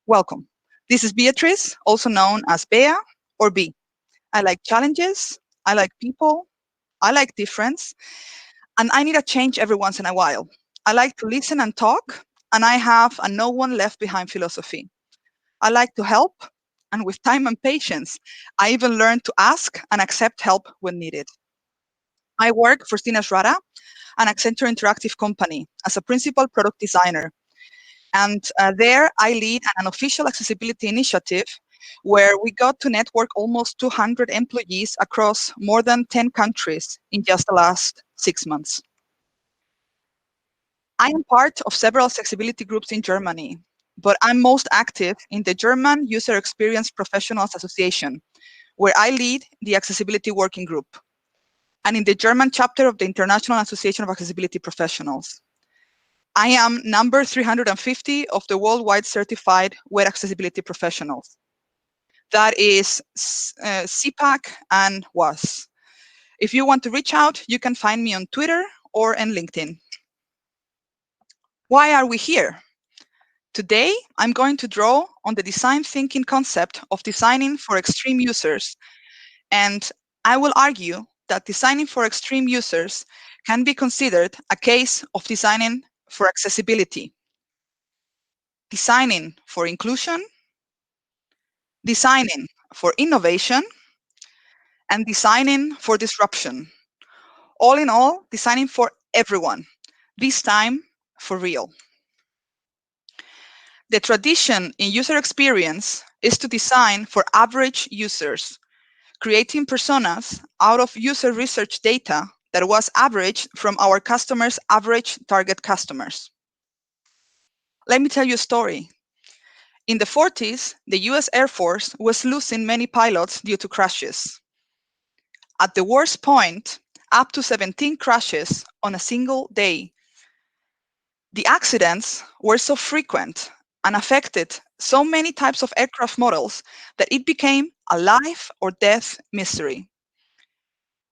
Welcome. This is Beatriz, also known as Bea or B. I like challenges, I like people, I like difference, and I need a change every once in a while. I like to listen and talk, and I have a no one left behind philosophy. I like to help, and with time and patience, I even learn to ask and accept help when needed. I work for Sinas Rara, an Accenture Interactive company, as a principal product designer. And there I lead an unofficial accessibility initiative where we got to network almost 200 employees across more than 10 countries in just the last 6 months. I am part of several accessibility groups in Germany, but I'm most active in the German User Experience Professionals Association, where I lead the Accessibility Working Group, and in the German chapter of the International Association of Accessibility Professionals. I am number 350 of the worldwide certified web accessibility professionals. That is CPAC and WAS. If you want to reach out, you can find me on Twitter or on LinkedIn. Why are we here? Today, I'm going to draw on the design thinking concept of designing for extreme users, and I will argue that designing for extreme users can be considered a case of designing for accessibility, designing for inclusion, designing for innovation, and designing for disruption. All in all, designing for everyone, this time for real. The tradition in user experience is to design for average users, creating personas out of user research data that was averaged from our customers' average target customers. Let me tell you a story. In the 40s, the US Air Force was losing many pilots due to crashes. At the worst point, up to 17 crashes on a single day. The accidents were so frequent and affected so many types of aircraft models that it became a life or death mystery.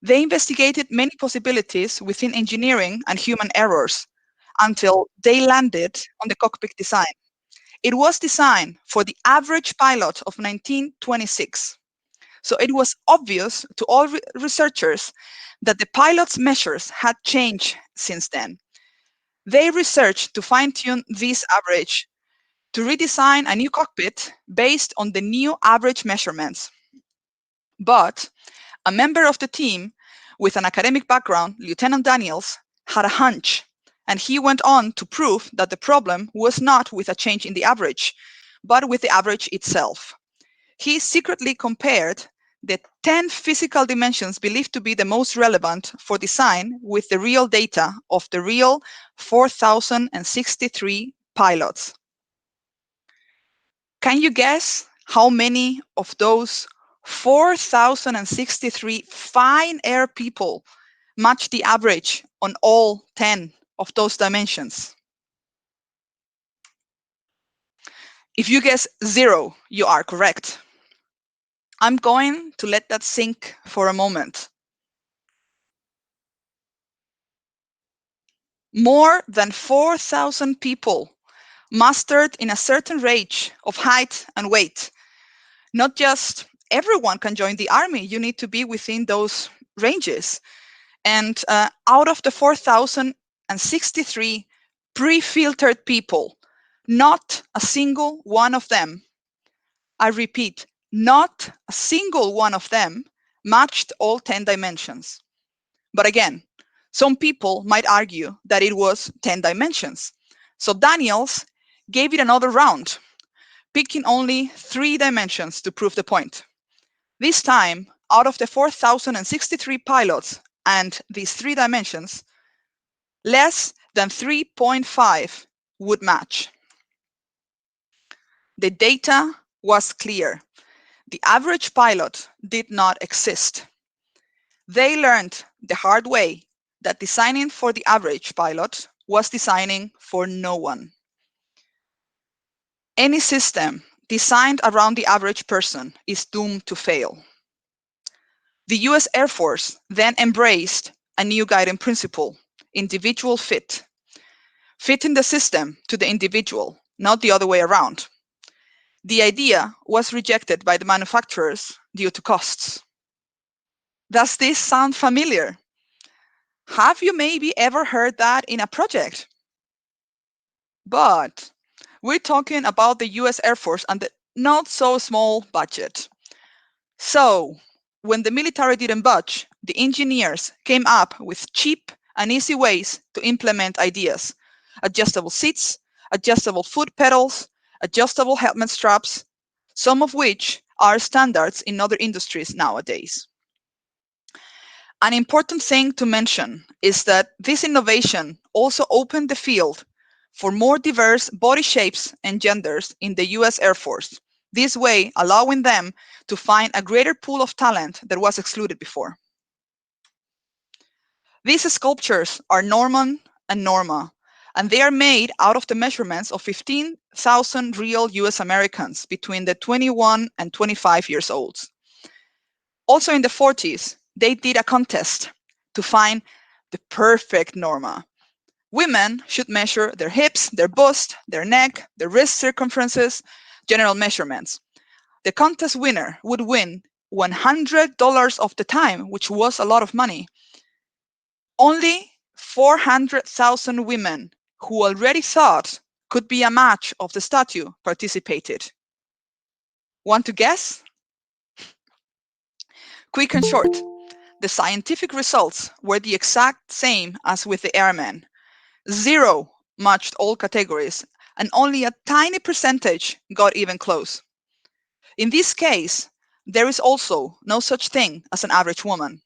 They investigated many possibilities within engineering and human errors until they landed on the cockpit design. It was designed for the average pilot of 1926. So it was obvious to all researchers that the pilot's measures had changed since then. They researched to fine-tune this average to redesign a new cockpit based on the new average measurements. But a member of the team with an academic background, Lieutenant Daniels, had a hunch, and he went on to prove that the problem was not with a change in the average, but with the average itself. He secretly compared the 10 physical dimensions believed to be the most relevant for design with the real data of the real 4,063 pilots. Can you guess how many of those 4,063 fine air people match the average on all 10 of those dimensions? If you guess 0, you are correct. I'm going to let that sink for a moment. More than 4,000 people mastered in a certain range of height and weight. Not just everyone can join the army, you need to be within those ranges. And out of the 4,063 pre-filtered people, not a single one of them, I repeat, not a single one of them matched all 10 dimensions. But again, some people might argue that it was 10 dimensions. So Daniels gave it another round, picking only 3 dimensions to prove the point. This time, out of the 4,063 pilots and these 3 dimensions, less than 3.5 would match. The data was clear. The average pilot did not exist. They learned the hard way that designing for the average pilot was designing for no one. Any system designed around the average person is doomed to fail. The US Air Force then embraced a new guiding principle, individual fit, fitting the system to the individual, not the other way around. The idea was rejected by the manufacturers due to costs. Does this sound familiar? Have you maybe ever heard that in a project? But we're talking about the US Air Force and the not so small budget. So, when the military didn't budge, the engineers came up with cheap and easy ways to implement ideas. Adjustable seats, adjustable foot pedals, adjustable helmet straps, some of which are standards in other industries nowadays. An important thing to mention is that this innovation also opened the field for more diverse body shapes and genders in the US Air Force, this way allowing them to find a greater pool of talent that was excluded before. These sculptures are Norman and Norma, and they are made out of the measurements of 15,000 real US Americans between the 21 and 25 years old. Also in the 40s, they did a contest to find the perfect Norma. Women should measure their hips, their bust, their neck, their wrist circumferences, general measurements. The contest winner would win $100 of the time, which was a lot of money. Only 400,000 women who already thought could be a match of the statue participated. Want to guess? Quick and short, the scientific results were the exact same as with the airmen. 0 matched all categories, and only a tiny percentage got even close. In this case, there is also no such thing as an average woman.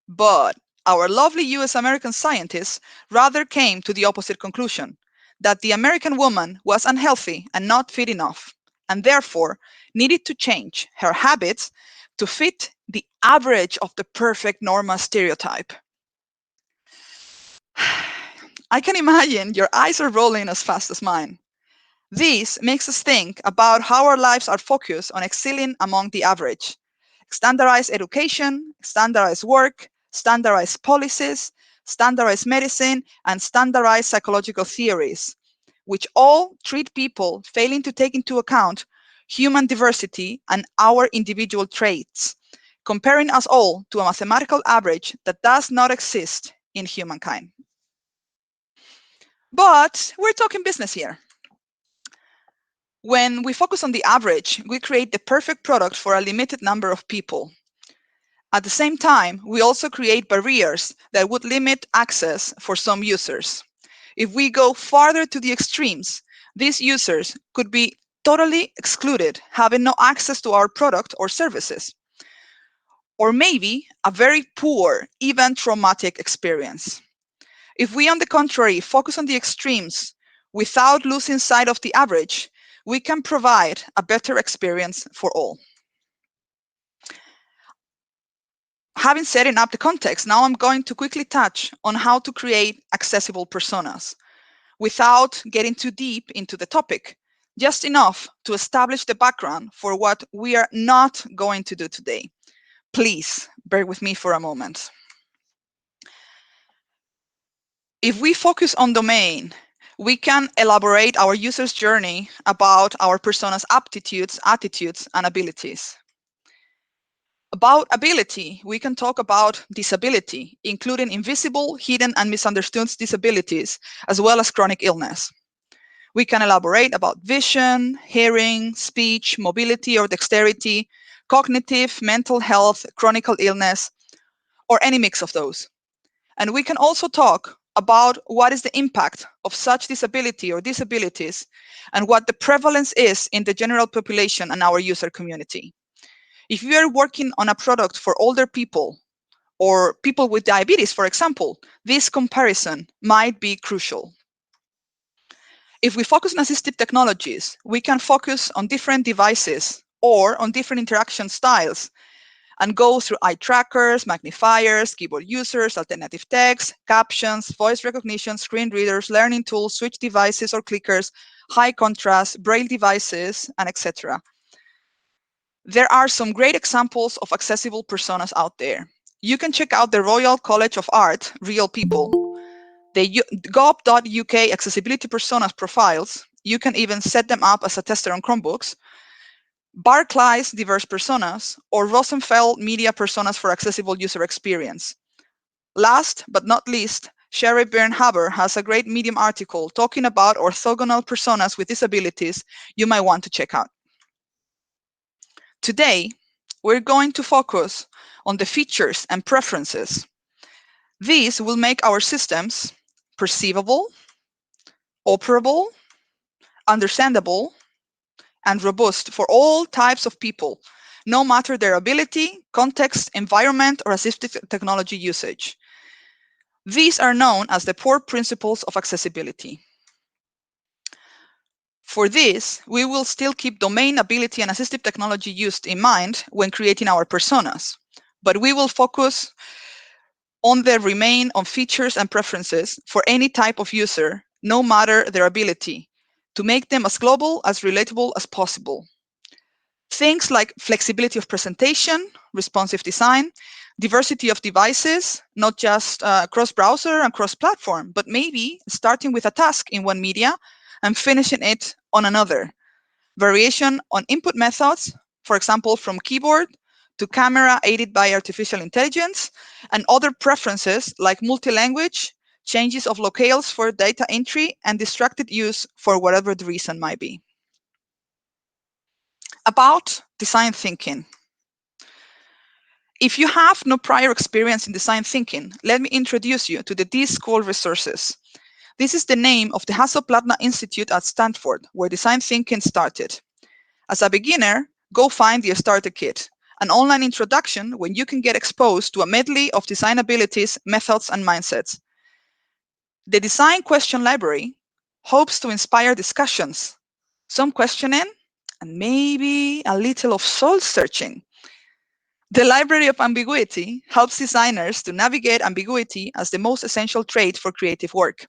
But our lovely US American scientists rather came to the opposite conclusion, that the American woman was unhealthy and not fit enough, and therefore needed to change her habits to fit the average of the perfect Norma stereotype. I can imagine your eyes are rolling as fast as mine. This makes us think about how our lives are focused on excelling among the average. Standardized education, standardized work, standardized policies, standardized medicine, and standardized psychological theories, which all treat people failing to take into account human diversity and our individual traits, comparing us all to a mathematical average that does not exist in humankind. But we're talking business here. When we focus on the average, we create the perfect product for a limited number of people. At the same time, we also create barriers that would limit access for some users. If we go farther to the extremes, these users could be totally excluded, having no access to our product or services. Or maybe a very poor, even traumatic experience. If we, on the contrary, focus on the extremes without losing sight of the average, we can provide a better experience for all. Having setting up the context, now I'm going to quickly touch on how to create accessible personas without getting too deep into the topic, just enough to establish the background for what we are not going to do today. Please bear with me for a moment. If we focus on domain, we can elaborate our user's journey about our persona's aptitudes, attitudes, and abilities. About ability, we can talk about disability, including invisible, hidden, and misunderstood disabilities, as well as chronic illness. We can elaborate about vision, hearing, speech, mobility or dexterity, cognitive, mental health, chronic illness, or any mix of those. And we can also talk about what is the impact of such disability or disabilities and what the prevalence is in the general population and our user community. If you are working on a product for older people or people with diabetes, for example, this comparison might be crucial. If we focus on assistive technologies, we can focus on different devices or on different interaction styles and go through eye trackers, magnifiers, keyboard users, alternative text, captions, voice recognition, screen readers, learning tools, switch devices or clickers, high contrast, braille devices, and etc. There are some great examples of accessible personas out there. You can check out the Royal College of Art, Real People, the gov.uk accessibility personas profiles, You can even set them up as a tester on Chromebooks. Barclay's diverse personas, or Rosenfeld media personas for accessible user experience. Last but not least, Sherry Byrne-Haber has a great Medium article talking about orthogonal personas with disabilities you might want to check out. Today, we're going to focus on the features and preferences. These will make our systems perceivable, operable, understandable, and robust for all types of people, no matter their ability, context, environment, or assistive technology usage. These are known as the four principles of accessibility. For this, we will still keep domain ability and assistive technology used in mind when creating our personas, but we will focus on the remain on features and preferences for any type of user, no matter their ability, to make them as global, as relatable as possible. Things like flexibility of presentation, responsive design, diversity of devices, not just cross-browser and cross-platform, but maybe starting with a task in one media and finishing it on another. Variation on input methods, for example, from keyboard to camera aided by artificial intelligence, and other preferences like multi-language, changes of locales for data entry, and distracted use for whatever the reason might be. About design thinking. If you have no prior experience in design thinking, let me introduce you to the D-School resources. This is the name of the Hasselblattner Institute at Stanford, where design thinking started. As a beginner, go find the Starter Kit, an online introduction when you can get exposed to a medley of design abilities, methods, and mindsets. The Design Question Library hopes to inspire discussions, some questioning, and maybe a little of soul searching. The Library of Ambiguity helps designers to navigate ambiguity as the most essential trait for creative work,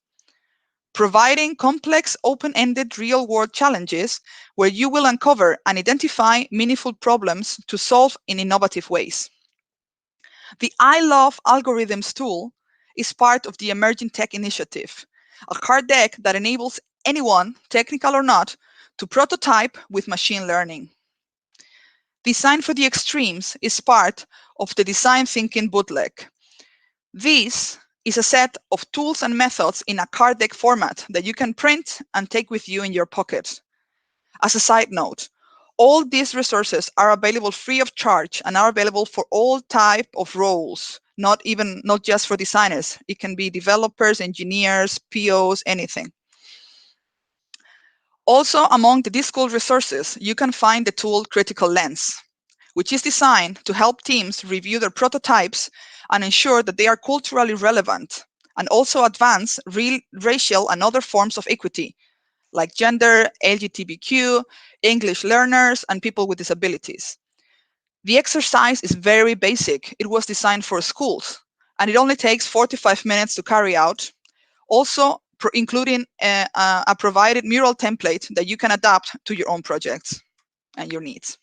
providing complex, open-ended real-world challenges where you will uncover and identify meaningful problems to solve in innovative ways. The I Love Algorithms tool is part of the Emerging Tech Initiative, a card deck that enables anyone, technical or not, to prototype with machine learning. Design for the Extremes is part of the Design Thinking bootleg. This is a set of tools and methods in a card deck format that you can print and take with you in your pocket. As a side note, all these resources are available free of charge and are available for all type of roles, not just for designers. It can be developers, engineers, POs, anything. Also, among the D-School resources, you can find the tool Critical Lens, which is designed to help teams review their prototypes and ensure that they are culturally relevant, and also advance racial and other forms of equity, like gender, LGBTQ, English learners, and people with disabilities. The exercise is very basic. It was designed for schools, and it only takes 45 minutes to carry out, also including a provided mural template that you can adapt to your own projects and your needs.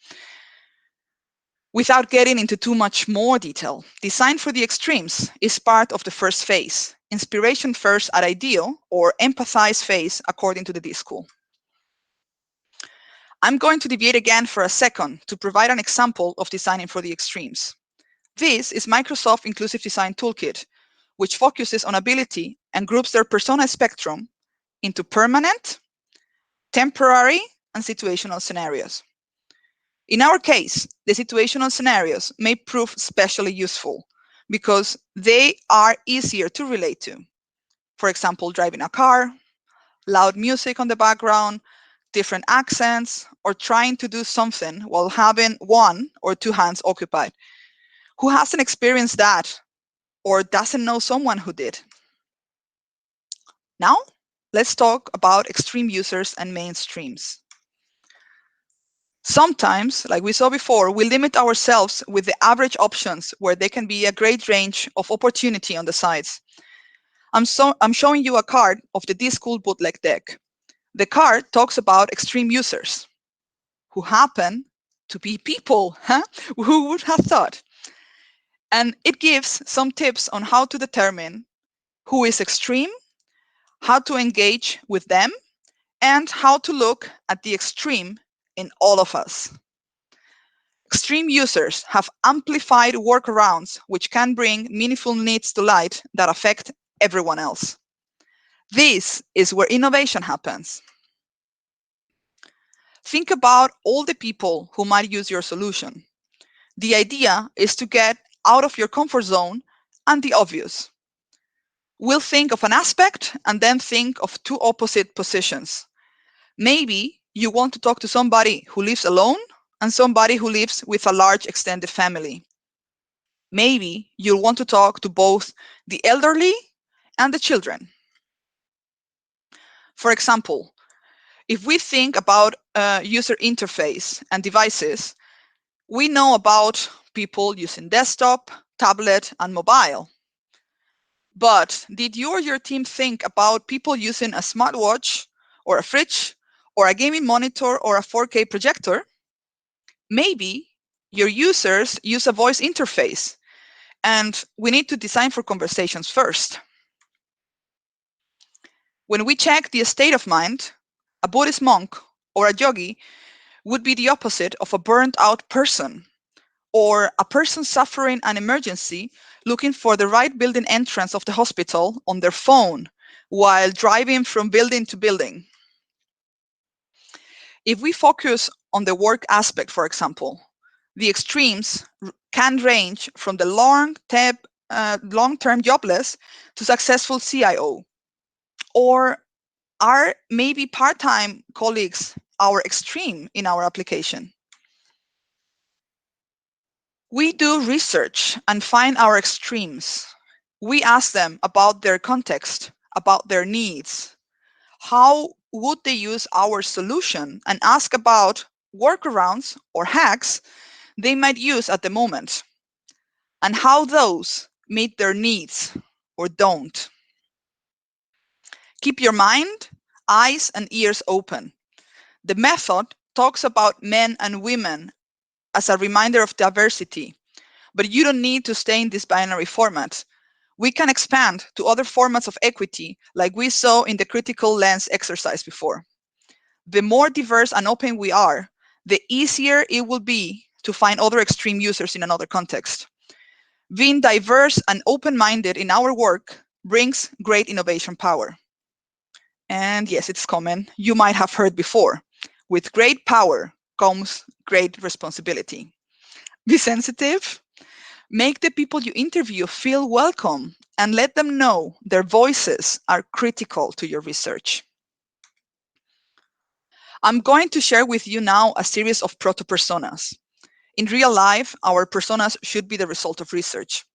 Without getting into too much more detail, Design for the Extremes is part of the first phase, inspiration first at ideal, or empathize phase according to the D-School. I'm going to deviate again for a second to provide an example of designing for the extremes. This is Microsoft Inclusive Design Toolkit, which focuses on ability and groups their persona spectrum into permanent, temporary, and situational scenarios. In our case, the situational scenarios may prove especially useful because they are easier to relate to. For example, driving a car, loud music on the background, different accents, or trying to do something while having one or two hands occupied. Who hasn't experienced that or doesn't know someone who did? Now, let's talk about extreme users and mainstreams. Sometimes, like we saw before, we limit ourselves with the average options where there can be a great range of opportunity on the sides. I'm showing you a card of the D-School bootleg deck. The card talks about extreme users who happen to be people. Huh? Who would have thought? And it gives some tips on how to determine who is extreme, how to engage with them, and how to look at the extreme in all of us. Extreme users have amplified workarounds which can bring meaningful needs to light that affect everyone else. This is where innovation happens. Think about all the people who might use your solution. The idea is to get out of your comfort zone and the obvious. We'll think of an aspect and then think of two opposite positions. Maybe you want to talk to somebody who lives alone and somebody who lives with a large extended family. Maybe you'll want to talk to both the elderly and the children. For example, if we think about user interface and devices, we know about people using desktop, tablet, and mobile. But did you or your team think about people using a smartwatch or a fridge or a gaming monitor or a 4K projector? Maybe your users use a voice interface, and we need to design for conversations first. When we check the state of mind, a Buddhist monk or a yogi would be the opposite of a burnt out person, or a person suffering an emergency looking for the right building entrance of the hospital on their phone while driving from building to building. If we focus on the work aspect, for example, the extremes can range from the long-term jobless to successful CIO, or are maybe part-time colleagues our extreme in our application? We do research and find our extremes. We ask them about their context, about their needs. How would they use our solution, and ask about workarounds or hacks they might use at the moment, and how those meet their needs or don't. Keep your mind, eyes, and ears open. The method talks about men and women as a reminder of diversity, but you don't need to stay in this binary format. We can expand to other formats of equity, like we saw in the critical lens exercise before. The more diverse and open we are, the easier it will be to find other extreme users in another context. Being diverse and open-minded in our work brings great innovation power. And yes, it's common. You might have heard before. With great power comes great responsibility. Be sensitive. Make the people you interview feel welcome and let them know their voices are critical to your research. I'm going to share with you now a series of proto-personas. In real life, our personas should be the result of research,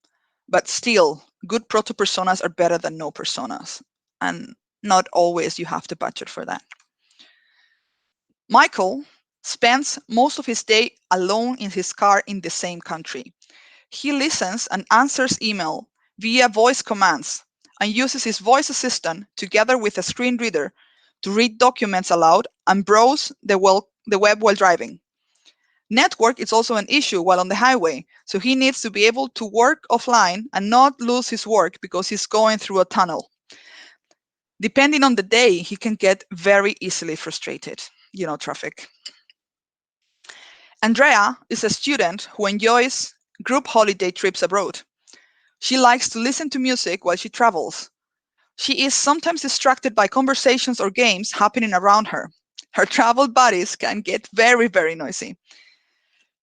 but still, good proto-personas are better than no personas, and not always you have to budget for that. Michael spends most of his day alone in his car in the same country. He listens and answers email via voice commands and uses his voice assistant together with a screen reader to read documents aloud and browse the web while driving. Network is also an issue while on the highway, so he needs to be able to work offline and not lose his work because he's going through a tunnel. Depending on the day, he can get very easily frustrated. Traffic. Andrea is a student who enjoys group holiday trips abroad. She likes to listen to music while she travels. She is sometimes distracted by conversations or games happening around her. Her travel buddies can get very, very noisy.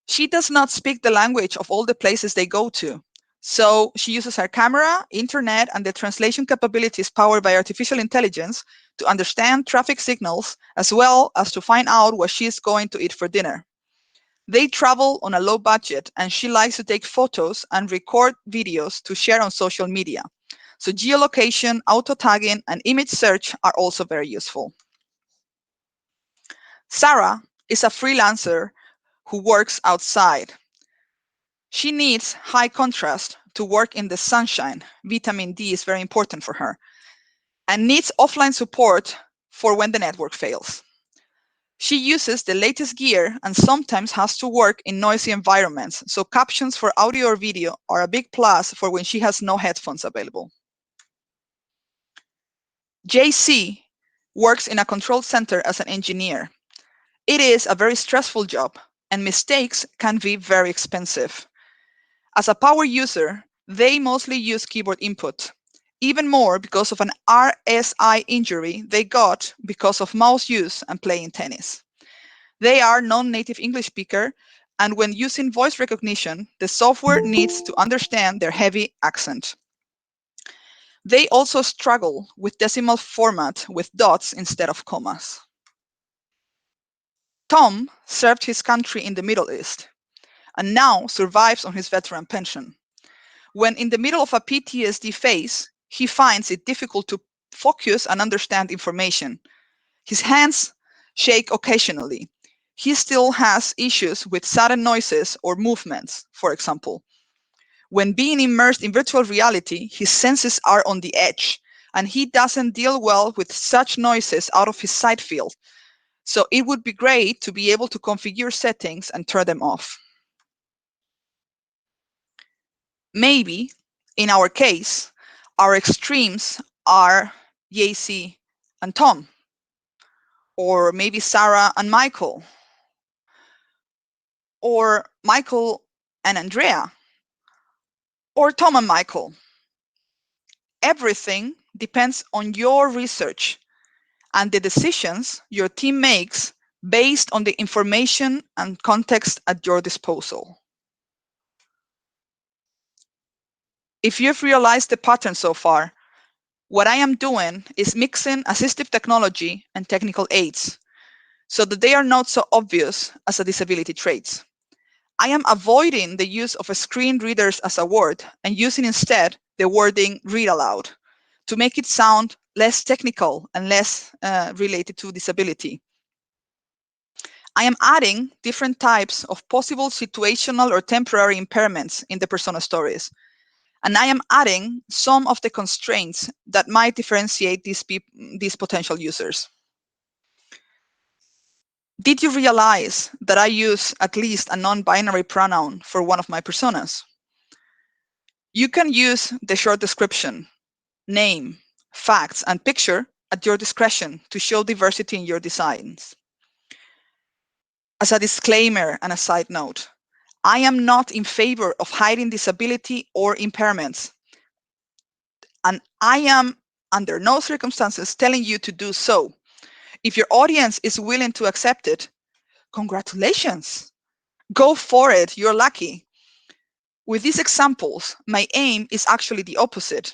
She does not speak the language of all the places they go to. So she uses her camera, internet, and the translation capabilities powered by artificial intelligence to understand traffic signals, as well as to find out what she's going to eat for dinner. They travel on a low budget, and she likes to take photos and record videos to share on social media. So geolocation, auto tagging, and image search are also very useful. Sarah is a freelancer who works outside. She needs high contrast to work in the sunshine. Vitamin D is very important for her, and needs offline support for when the network fails. She uses the latest gear and sometimes has to work in noisy environments, so captions for audio or video are a big plus for when she has no headphones available. JC works in a control center as an engineer. It is a very stressful job, and mistakes can be very expensive. As a power user, they mostly use keyboard input, even more because of an RSI injury they got because of mouse use and playing tennis. They are non-native English speaker, and when using voice recognition, the software needs to understand their heavy accent. They also struggle with decimal format with dots instead of commas. Tom served his country in the Middle East and now survives on his veteran pension. When in the middle of a PTSD phase, he finds it difficult to focus and understand information. His hands shake occasionally. He still has issues with sudden noises or movements, for example. When being immersed in virtual reality, his senses are on the edge, and he doesn't deal well with such noises out of his sight field. So it would be great to be able to configure settings and turn them off. Maybe, in our case, our extremes are Yacy and Tom, or maybe Sarah and Michael, or Michael and Andrea, or Tom and Michael. Everything depends on your research and the decisions your team makes based on the information and context at your disposal. If you've realized the pattern so far, what I am doing is mixing assistive technology and technical aids so that they are not so obvious as a disability traits. I am avoiding the use of screen readers as a word and using instead the wording read aloud to make it sound less technical and less related to disability. I am adding different types of possible situational or temporary impairments in the persona stories. And I am adding some of the constraints that might differentiate these potential users. Did you realize that I use at least a non-binary pronoun for one of my personas? You can use the short description, name, facts, and picture at your discretion to show diversity in your designs. As a disclaimer and a side note, I am not in favor of hiding disability or impairments, and I am under no circumstances telling you to do so. If your audience is willing to accept it, congratulations. Go for it, you're lucky. With these examples, my aim is actually the opposite,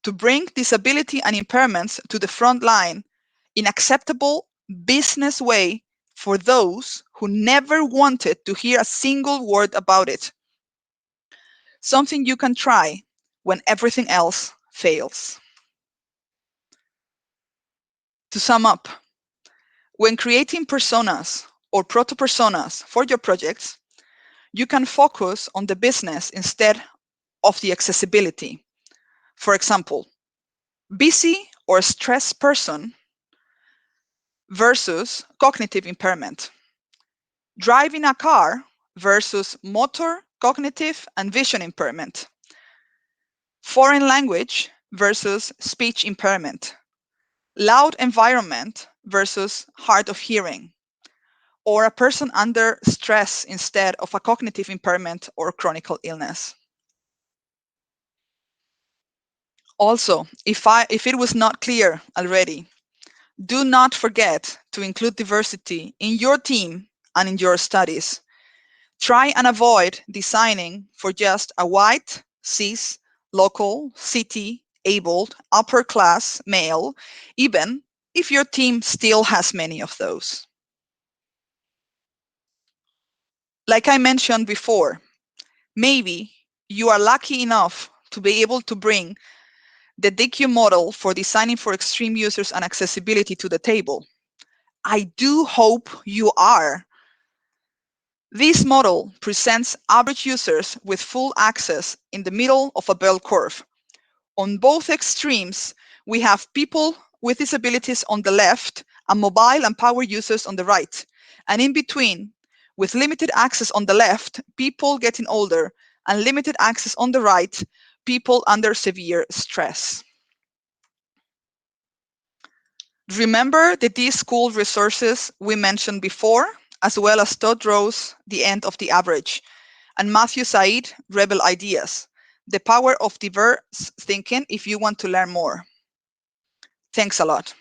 to bring disability and impairments to the front line in acceptable business way for those who never wanted to hear a single word about it. Something you can try when everything else fails. To sum up, when creating personas or proto-personas for your projects, you can focus on the business instead of the accessibility. For example, busy or stressed person versus cognitive impairment. Driving a car versus motor, cognitive, and vision impairment. Foreign language versus speech impairment. Loud environment versus hard of hearing. Or a person under stress instead of a cognitive impairment or chronic illness. Also, if it was not clear already, do not forget to include diversity in your team and in your studies. Try and avoid designing for just a white, cis, local, city, abled, upper class male, even if your team still has many of those. Like I mentioned before, maybe you are lucky enough to be able to bring the DQ model for designing for extreme users and accessibility to the table. I do hope you are. This model presents average users with full access in the middle of a bell curve. On both extremes, we have people with disabilities on the left and mobile and power users on the right. And in between, with limited access on the left, people getting older, and limited access on the right, people under severe stress. Remember the D-School resources we mentioned before, as well as Todd Rose, The End of the Average, and Matthew Said, Rebel Ideas, The Power of Diverse Thinking if you want to learn more. Thanks a lot.